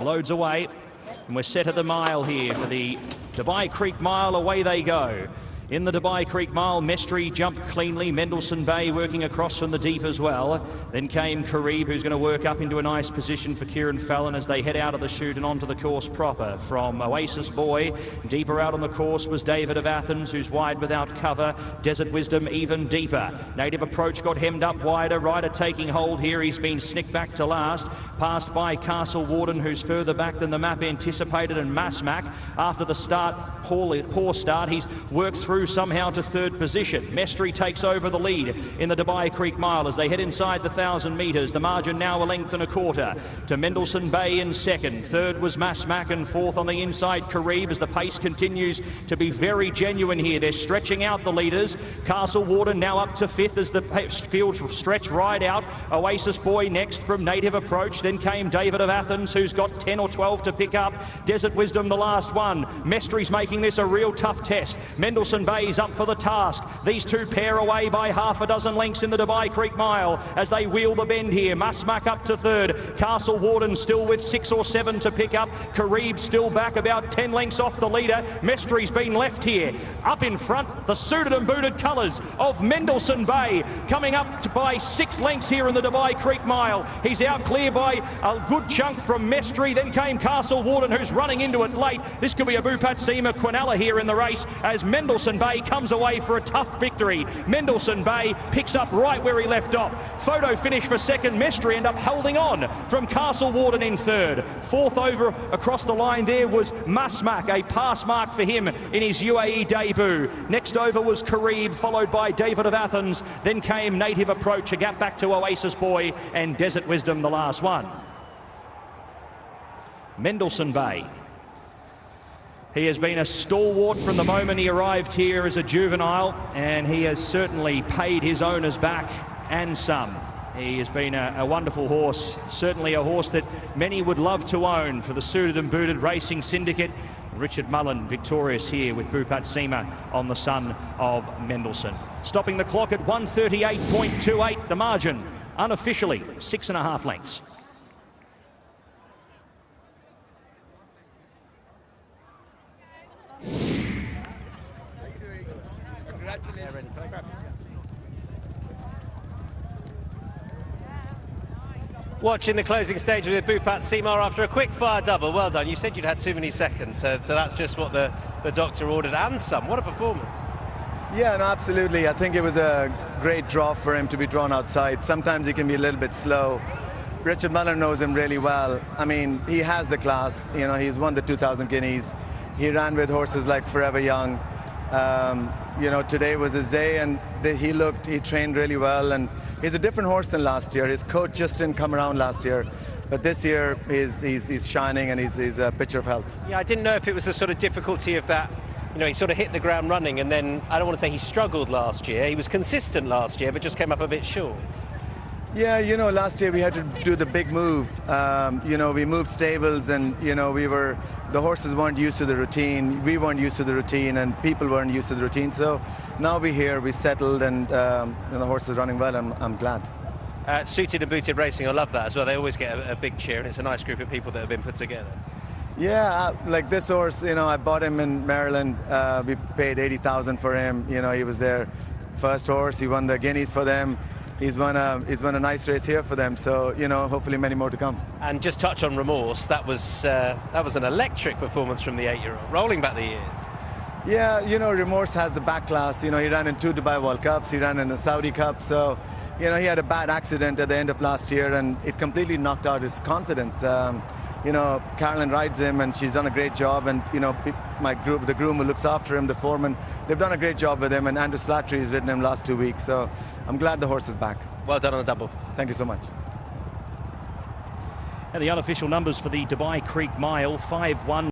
He loads away, and we're set at the mile here for the Dubai Creek Mile. Away they go. In the Dubai Creek Mile, Mestri jumped cleanly. Mendelssohn Bay working across from the deep as well. Then came Karib, who's going to work up into a nice position for Kieran Fallon as they head out of the chute and onto the course proper. From Oasis Boy, deeper out on the course was David of Athens, who's wide without cover. Desert Wisdom even deeper. Native Approach got hemmed up wider. Ryder taking hold here. He's been snicked back to last. Passed by Castle Warden, who's further back than the map anticipated, and Masmac, after the start, poor start, he's worked through somehow to third position. Mestri takes over the lead in the Dubai Creek Mile as they head inside the 1,000 metres. The margin now a length and a quarter to Mendelssohn Bay in second. Third was Masmac, and fourth on the inside Karib, as the pace continues to be very genuine here. They're stretching out the leaders. Castle Warden now up to fifth as the field stretch right out. Oasis Boy next from Native Approach. Then came David of Athens, who's got 10 or 12 to pick up. Desert Wisdom the last one. Mestri's making this a real tough test. Mendelssohn Bay's up for the task. These two pair away by half a dozen lengths in the Dubai Creek Mile as they wheel the bend here. Masmac up to third. Castle Warden still with 6 or 7 to pick up. Karib still back about 10 lengths off the leader. Mestri's been left here. Up in front, the suited and booted colours of Mendelssohn Bay coming up by 6 lengths here in the Dubai Creek Mile. He's out clear by a good chunk from Mestri. Then came Castle Warden, who's running into it late. This could be a Bhupat Seemar Quinella here in the race as Mendelssohn Bay comes away for a tough victory. Mendelssohn Bay picks up right where he left off. Photo finish for second. Mestri end up holding on from Castle Warden in third. Fourth over across the line there was Masmac, a pass mark for him in his UAE debut. Next over was Karib, followed by David of Athens. Then came Native Approach, a gap back to Oasis Boy, and Desert Wisdom the last one. Mendelssohn Bay. He has been a stalwart from the moment he arrived here as a juvenile, and he has certainly paid his owners back and some. He has been a wonderful horse, certainly a horse that many would love to own for the suited and booted racing syndicate. Richard Mullen victorious here with Bhupat Seemar on the son of Mendelssohn. Stopping the clock at 138.28, the margin unofficially 6.5 lengths. Watching the closing stage with Bhupat Seemar after a quick fire double. Well done. You said you'd had too many seconds, so that's just what the doctor ordered, and some. What a performance. Yeah, no, absolutely. I think it was a great draw for him to be drawn outside. Sometimes he can be a little bit slow. Richard Mullen knows him really well. I mean, he has the class. You know, he's won the 2,000 guineas. He ran with horses like Forever Young. You know, today was his day, and he trained really well, and he's a different horse than last year. His coach just didn't come around last year, but this year he's shining, and he's a picture of health. Yeah, I didn't know if it was the sort of difficulty of that. You know, he sort of hit the ground running, and then I don't want to say he struggled last year. He was consistent last year, but just came up a bit short. Yeah, you know, last year we had to do the big move. You know, we moved stables, and you know, the horses weren't used to the routine. We weren't used to the routine, and people weren't used to the routine. So now we're here, we settled, and the horse is running well. I'm glad. Suited and booted racing, I love that as well. They always get a big cheer, and it's a nice group of people that have been put together. Yeah, like this horse, you know, I bought him in Maryland. We paid 80,000 for him. You know, he was their first horse. He won the Guineas for them. He's won a nice race here for them, so you know, hopefully many more to come. And just touch on Remorse. That was an electric performance from the 8-year-old, rolling back the years. Yeah, you know, Remorse has the back class. You know, he ran in 2 Dubai World Cups. He ran in the Saudi Cup. So, you know, he had a bad accident at the end of last year, and it completely knocked out his confidence. You know, Carolyn rides him, and she's done a great job. And you know, the groom who looks after him, the foreman, they've done a great job with him. And Andrew Slattery has ridden him last 2 weeks. So I'm glad the horse is back. Well done on the double. Thank you so much. And the unofficial numbers for the Dubai Creek Mile: 5-1.